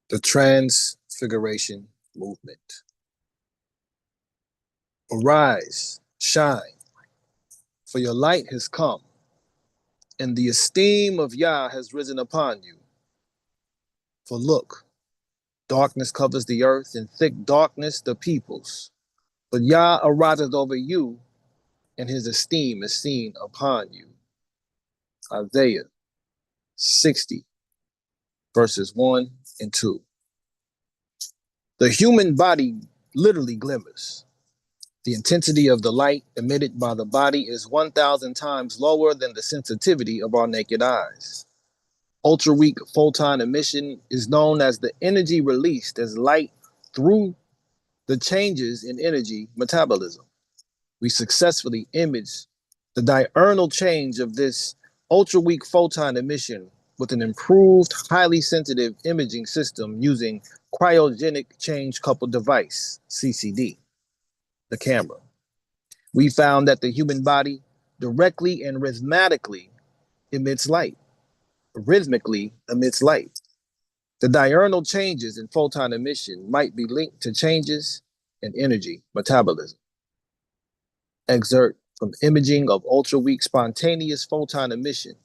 The Transfiguration Movement. Arise, shine, for your light has come, and the esteem of Yah has risen upon you. For look, darkness covers the earth, and thick darkness the peoples. But Yah ariseth over you, and his esteem is seen upon you. Isaiah 60, verses 1 and 2. The human body literally glimmers. The intensity of the light emitted by the body is 1,000 times lower than the sensitivity of our naked eyes. Ultra-weak photon emission is known as the energy released as light through the changes in energy metabolism. We successfully image the diurnal change of this ultra-weak photon emission with an improved, highly sensitive imaging system using cryogenic change-coupled device, CCD, the camera. We found that the human body directly and rhythmically emits light. The diurnal changes in photon emission might be linked to changes in energy metabolism. Excerpt from imaging of ultra-weak spontaneous photon emission,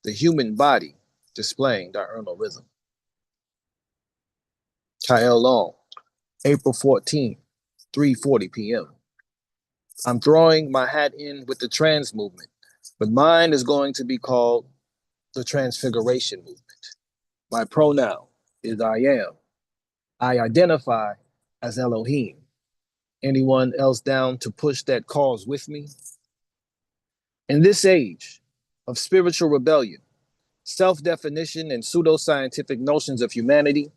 the human body displaying diurnal rhythm. Kyle Long, April 14, 3:40 p.m. I'm throwing my hat in with the trans movement, but mine is going to be called the Transfiguration Movement. My pronoun is I am. I identify as Elohim. Anyone else down to push that cause with me? In this age of spiritual rebellion, self-definition, and pseudoscientific notions of humanity,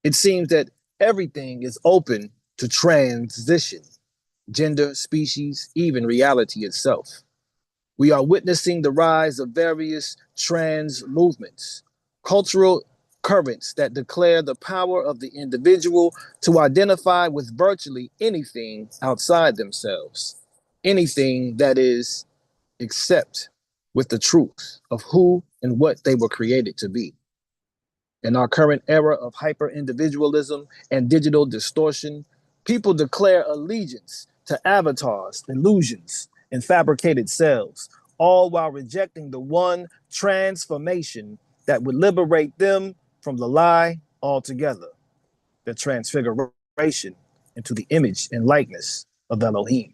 it seems that everything is open to transition, gender, species, even reality itself. We are witnessing the rise of various trans movements, cultural currents that declare the power of the individual to identify with virtually anything outside themselves, anything that is except with the truth of who and what they were created to be. In our current era of hyper-individualism and digital distortion, people declare allegiance to avatars, illusions, and fabricated selves, all while rejecting the one transformation that would liberate them from the lie altogether, the transfiguration into the image and likeness of Elohim.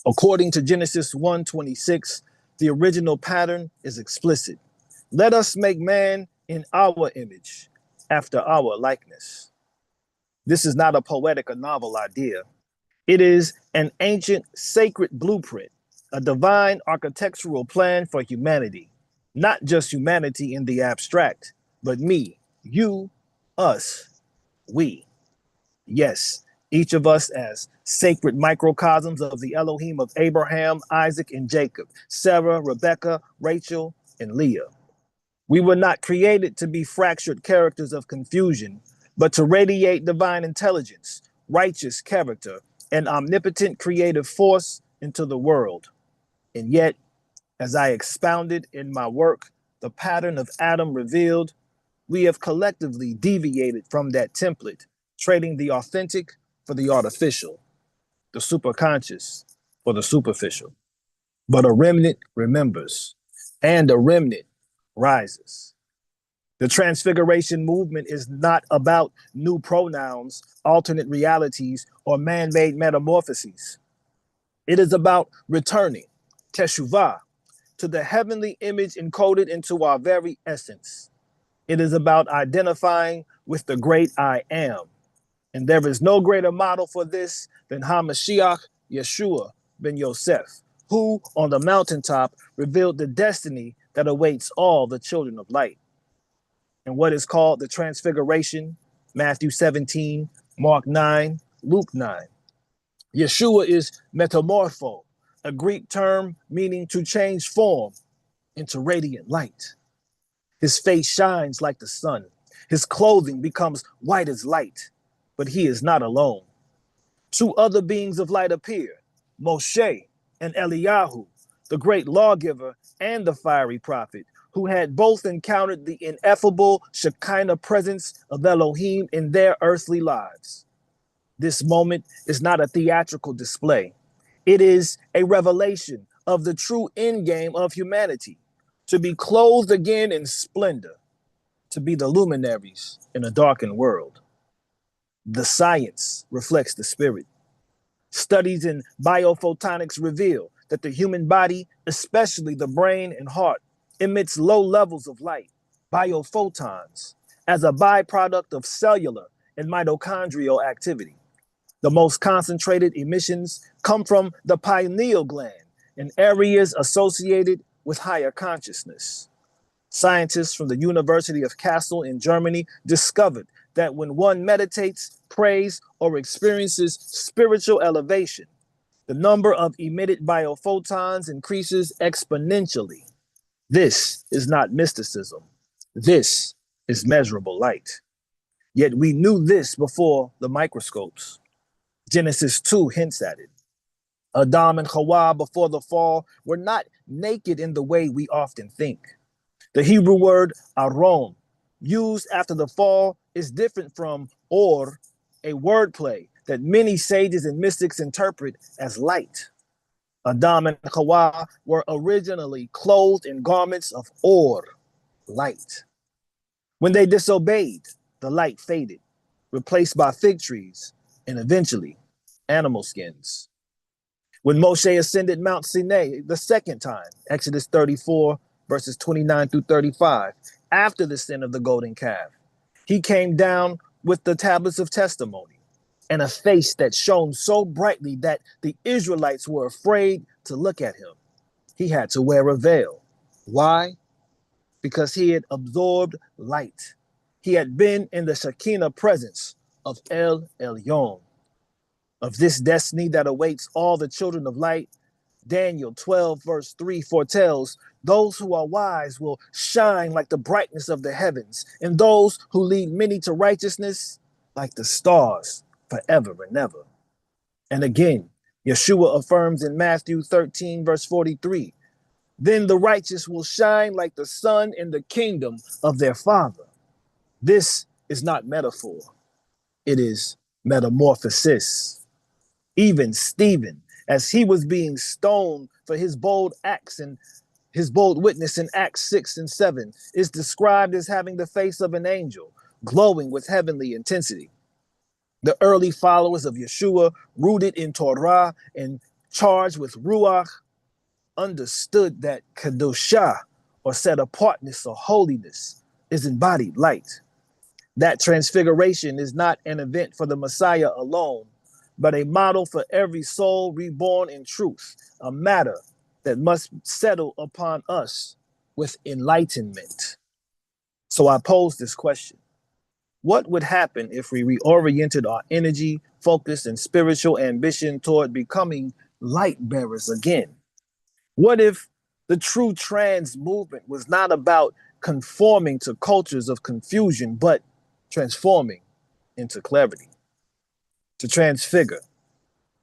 According to Genesis 1:26, the original pattern is explicit. Let us make man in our image, after our likeness. This is not a poetic or novel idea. It is an ancient sacred blueprint, a divine architectural plan for humanity, not just humanity in the abstract, but me, you, us, we. Yes, each of us as sacred microcosms of the Elohim of Abraham, Isaac, and Jacob, Sarah, Rebecca, Rachel, and Leah. We were not created to be fractured characters of confusion, but to radiate divine intelligence, righteous character, and omnipotent creative force into the world. And yet, as I expounded in my work, The Pattern of Adam Revealed, we have collectively deviated from that template, trading the authentic for the artificial, the superconscious for the superficial. But a remnant remembers, and a remnant rises. The Transfiguration Movement is not about new pronouns, alternate realities, or man-made metamorphoses. It is about returning, teshuvah, to the heavenly image encoded into our very essence. It is about identifying with the great I am. And there is no greater model for this than HaMashiach Yeshua ben Yosef, who on the mountaintop revealed the destiny that awaits all the children of light. And what is called the Transfiguration, Matthew 17, Mark 9, Luke 9. Yeshua is metamorpho, a Greek term meaning to change form into radiant light. His face shines like the sun. His clothing becomes white as light, but he is not alone. Two other beings of light appear, Moshe and Eliyahu, the great lawgiver and the fiery prophet, who had both encountered the ineffable Shekinah presence of Elohim in their earthly lives. This moment is not a theatrical display. It is a revelation of the true endgame of humanity, to be clothed again in splendor, to be the luminaries in a darkened world. The science reflects the spirit. Studies in biophotonics reveal that the human body, especially the brain and heart, emits low levels of light, biophotons, as a byproduct of cellular and mitochondrial activity. The most concentrated emissions come from the pineal gland in areas associated with higher consciousness. Scientists from the University of Kassel in Germany discovered that when one meditates, prays, or experiences spiritual elevation, the number of emitted biophotons increases exponentially. This is not mysticism. This is measurable light. Yet we knew this before the microscopes. Genesis 2 hints at it. Adam and Hawa before the fall were not naked in the way we often think. The Hebrew word aron, used after the fall, is different from or, a wordplay that many sages and mystics interpret as light. Adam and Hawa were originally clothed in garments of or, light. When they disobeyed, the light faded, replaced by fig trees and eventually animal skins. When Moshe ascended Mount Sinai the second time, Exodus 34, verses 29 through 35, after the sin of the golden calf, he came down with the tablets of testimony and a face that shone so brightly that the Israelites were afraid to look at him. He had to wear a veil. Why? Because he had absorbed light. He had been in the Shekinah presence of El Elyon. Of this destiny that awaits all the children of light, Daniel 12, verse 3 foretells, those who are wise will shine like the brightness of the heavens, and those who lead many to righteousness like the stars forever and ever. And again, Yeshua affirms in Matthew 13, verse 43, then the righteous will shine like the sun in the kingdom of their Father. This is not metaphor. It is metamorphosis. Even Stephen, as he was being stoned for his bold acts and his bold witness in Acts 6 and 7, is described as having the face of an angel, glowing with heavenly intensity. The early followers of Yeshua, rooted in Torah and charged with Ruach, understood that Kedoshah, or set apartness or holiness, is embodied light. That transfiguration is not an event for the Messiah alone, but a model for every soul reborn in truth, a matter that must settle upon us with enlightenment. So I pose this question. What would happen if we reoriented our energy, focus, and spiritual ambition toward becoming light bearers again? What if the true trans movement was not about conforming to cultures of confusion, but transforming into clarity? To transfigure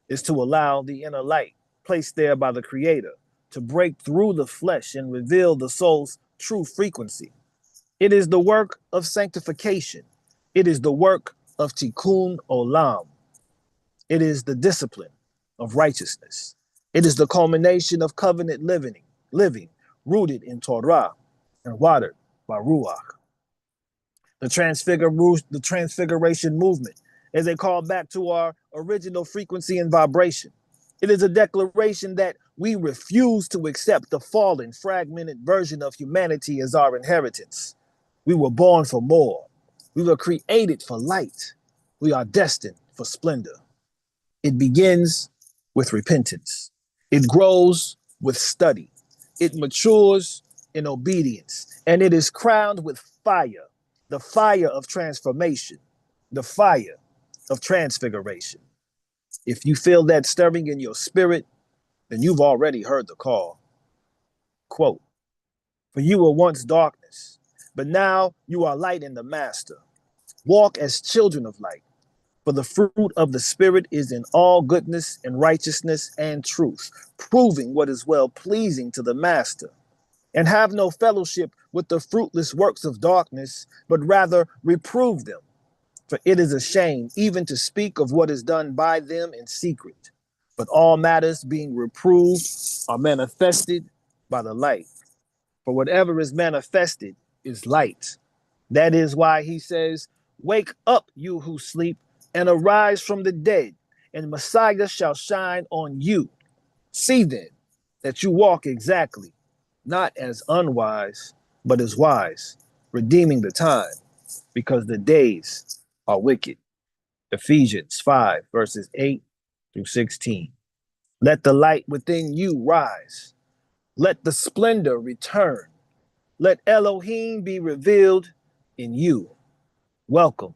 is to allow the inner light placed there by the Creator to break through the flesh and reveal the soul's true frequency. It is the work of sanctification. It is the work of tikkun olam. It is the discipline of righteousness. It is the culmination of covenant living rooted in Torah and watered by Ruach. The Transfiguration Movement is a call back to our original frequency and vibration. It is a declaration that we refuse to accept the fallen, fragmented version of humanity as our inheritance. We were born for more. We were created for light. We are destined for splendor. It begins with repentance. It grows with study. It matures in obedience. And it is crowned with fire, the fire of transformation, the fire of transfiguration. If you feel that stirring in your spirit, then you've already heard the call. Quote, for you were once darkness, but now you are light in the Master. Walk as children of light, for the fruit of the Spirit is in all goodness and righteousness and truth, proving what is well pleasing to the Master. And have no fellowship with the fruitless works of darkness, but rather reprove them. For it is a shame even to speak of what is done by them in secret. But all matters being reproved are manifested by the light. For whatever is manifested is light. That is why he says, "Wake up, you who sleep, and arise from the dead, and Messiah shall shine on you. See then that you walk exactly, not as unwise, but as wise, redeeming the time, because the days are wicked." Ephesians 5, verses 8 through 16. Let the light within you rise. Let the splendor return. Let Elohim be revealed in you. Welcome